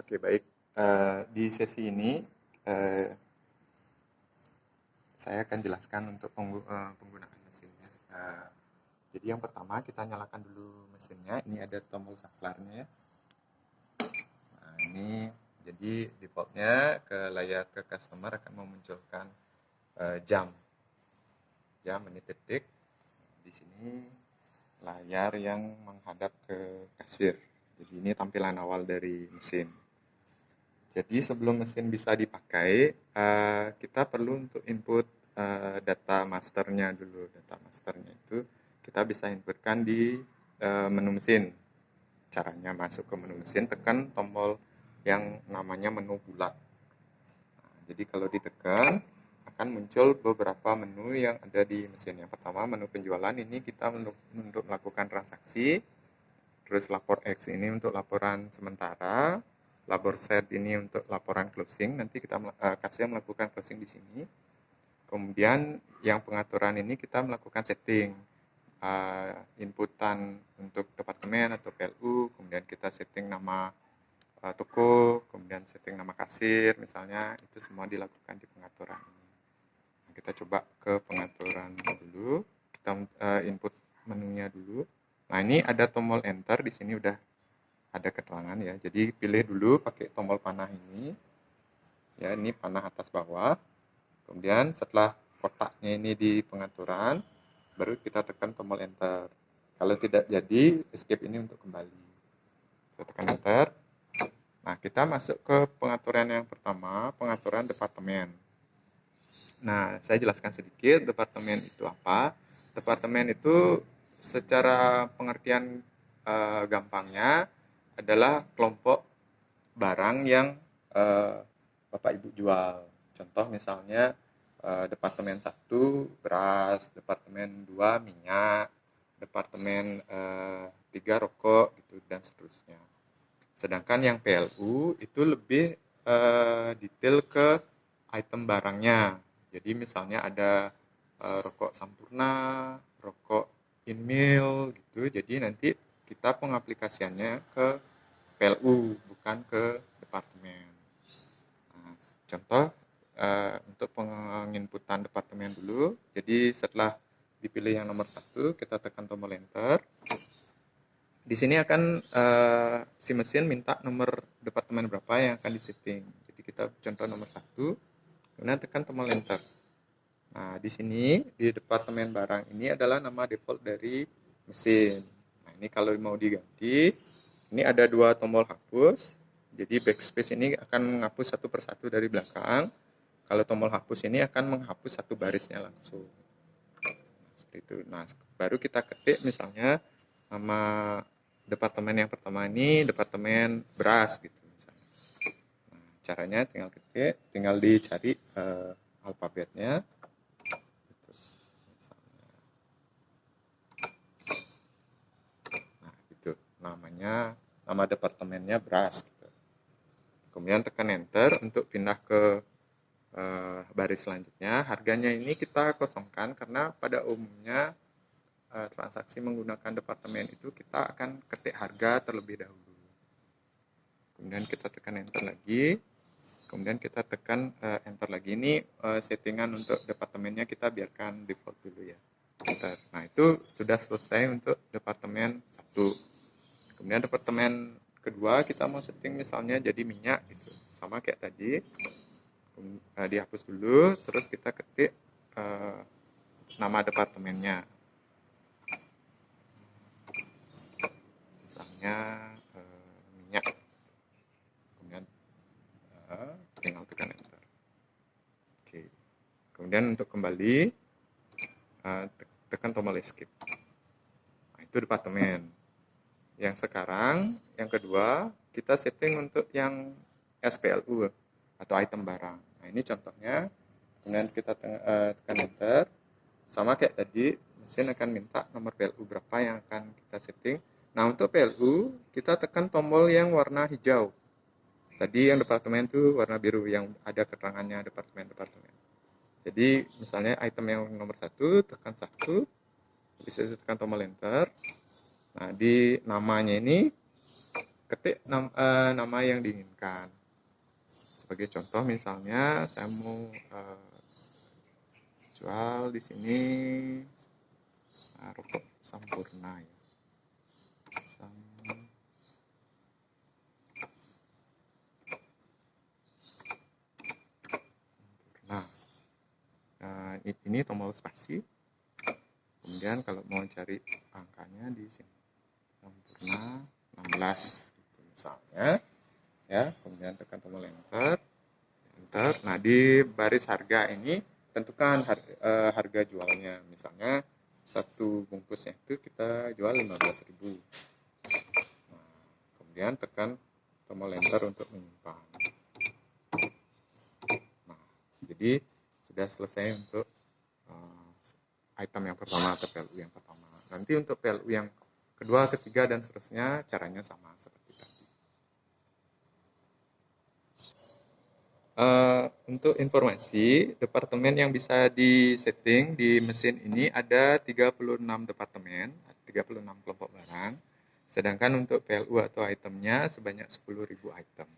Oke, baik. Di sesi ini eh, saya akan jelaskan untuk penggunaan mesinnya. Jadi yang pertama kita nyalakan dulu mesinnya. Ini ada tombol saklarnya ya. Nah, ini jadi defaultnya ke layar ke customer akan memunculkan jam, menit, detik. Di sini layar yang menghadap ke kasir. Jadi ini tampilan awal dari mesin. Jadi sebelum mesin bisa dipakai, kita perlu untuk input data masternya dulu. Data masternya itu kita bisa inputkan di menu mesin. Caranya masuk ke menu mesin, tekan tombol yang namanya menu bulat. Nah, jadi kalau ditekan, akan muncul beberapa menu yang ada di mesin. Yang pertama, menu penjualan ini kita untuk melakukan transaksi. Terus lapor X ini untuk laporan sementara, labor set ini untuk laporan closing. Nanti kita kasih melakukan closing di sini. Kemudian yang pengaturan ini kita melakukan setting inputan untuk departemen atau PLU. Kemudian kita setting nama toko, kemudian setting nama kasir, misalnya itu semua dilakukan di pengaturan ini. Nah, kita coba ke pengaturan dulu. Kita input menunya dulu. Nah, ini ada tombol enter, di sini udah ada keterangan ya. Jadi pilih dulu pakai tombol panah ini. Ya, ini panah atas bawah. Kemudian setelah kotaknya ini di pengaturan, baru kita tekan tombol enter. Kalau tidak jadi, escape ini untuk kembali. Kita tekan enter. Nah, kita masuk ke pengaturan yang pertama, pengaturan departemen. Nah, saya jelaskan sedikit, departemen itu apa. Departemen itu secara pengertian gampangnya adalah kelompok barang yang Bapak Ibu jual. Contoh misalnya departemen 1 beras, departemen 2 minyak, departemen 3 rokok gitu dan seterusnya. Sedangkan yang PLU itu lebih detail ke item barangnya. Jadi misalnya ada rokok Sampurna, rokok Inmil gitu. Jadi nanti kita pengaplikasiannya ke PLU bukan ke departemen. Nah, contoh untuk penginputan departemen dulu. Jadi setelah dipilih yang nomor 1, kita tekan tombol enter. Di sini akan si mesin minta nomor departemen berapa yang akan disetting. Jadi kita contoh nomor 1, kemudian tekan tombol enter. Nah, di sini di departemen barang ini adalah nama default dari mesin. Nah, ini kalau mau diganti, ini ada 2 tombol hapus. Jadi backspace ini akan menghapus satu persatu dari belakang. Kalau tombol hapus ini akan menghapus satu barisnya langsung. Nah, seperti itu. Nah, baru kita ketik misalnya nama departemen yang pertama ini departemen beras gitu misalnya. Nah, caranya tinggal dicari alfabetnya. Gitu, misalnya. Nah, itu nama departemennya beras. Gitu. Kemudian tekan enter untuk pindah ke baris selanjutnya. Harganya ini kita kosongkan karena pada umumnya transaksi menggunakan departemen itu kita akan ketik harga terlebih dahulu. Kemudian kita tekan enter lagi. Kemudian kita tekan enter lagi. Ini settingan untuk departemennya kita biarkan default dulu ya. Enter. Nah, itu sudah selesai untuk departemen 1. Kemudian departemen kedua kita mau setting misalnya jadi minyak gitu. Sama kayak tadi. Dihapus dulu, terus kita ketik nama departemennya. Misalnya minyak. Kemudian tinggal tekan enter. Oke. Kemudian untuk kembali tekan tombol escape. Nah, itu departemen. Yang sekarang, yang kedua, kita setting untuk yang SPLU atau item barang. Nah, ini contohnya. Kemudian kita tekan enter. Sama kayak tadi, mesin akan minta nomor PLU berapa yang akan kita setting. Nah, untuk PLU, kita tekan tombol yang warna hijau. Tadi yang departemen itu warna biru, yang ada keterangannya departemen. Jadi, misalnya item yang nomor 1, tekan 1. Bisa tekan tombol enter. Nah, di namanya ini ketik nama yang diinginkan. Sebagai contoh misalnya saya mau jual di sini rokok Sampurna ya. Nah, ini tombol spasi. Kemudian kalau mau cari angkanya di sini Sampurna 16 gitu misalnya ya, kemudian tekan tombol enter. Nah di baris harga ini tentukan harga jualnya, misalnya satu bungkusnya itu kita jual 15.000. Nah, kemudian tekan tombol enter untuk menyimpan. Nah, jadi sudah selesai untuk item yang pertama atau PLU yang pertama. Nanti untuk PLU yang kedua, ketiga, dan seterusnya caranya sama seperti tadi. Untuk informasi, departemen yang bisa disetting di mesin ini ada 36 departemen, 36 kelompok barang. Sedangkan untuk PLU atau itemnya sebanyak 10.000 item.